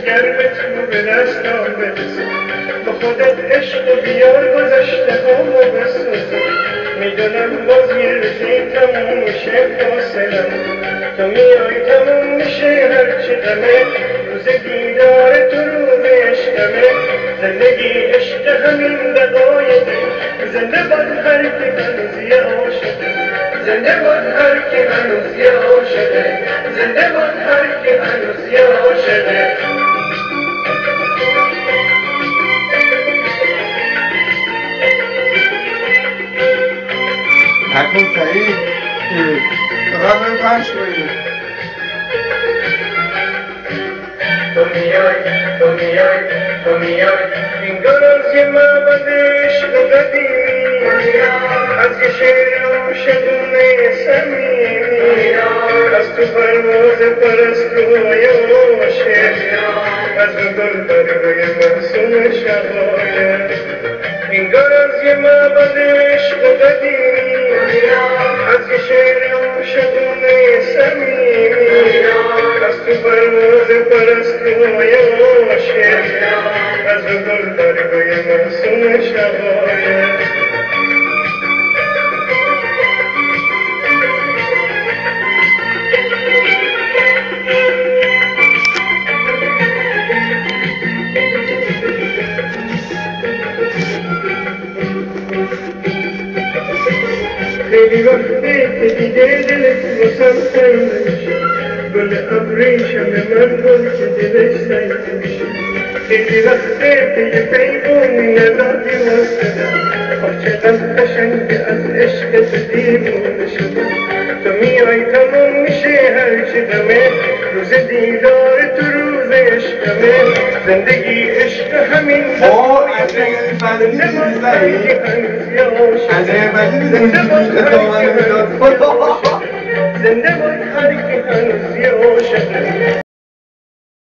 گرمت رو به دستم برسه با خودت عشق و بیار گذشته همو بسازه میدونم باز یه روزی تموم میشه فاصلم تو میای تموم میشه هرچی غمه روز دیدار تو روز عشقمه زندگی عشق همین دقایقه زنده باد هر کی هنوز یه عاشقه زنده باد هر کی هنوز یه عاشقه زنده باد هر کی هنوز یه عاشقه نکن سعید فقط من پنج کنید تو میای تو میای تو میای انگار از یه معبد عشق قدیمی از یه شعر عاشقونه صمیمی از تو پرواز پرستوهای عاشق از اون گل برگای مرسوم شقایق انگار از یه معبد عشق قدیمی از یه شعر عاشقونه صمیمی از تو پرواز پرستوهای عاشق از اون گل برگای مرسوم شقایق خیلی وقتی که دیگه دلت واسم تنگ نمیشه گل ابریشم من گل که دلش سنگ نمیشه خیلی وقتی که یه پیمونی ندادی واسه آه چقدر قشنگه از عشق تو دیوونه شدم تو میای تموم میشه هرچی غمه روز دیدار تو روز عشقمه زندگی عشق همین زنده باد هر کی هنوز یه عاشقه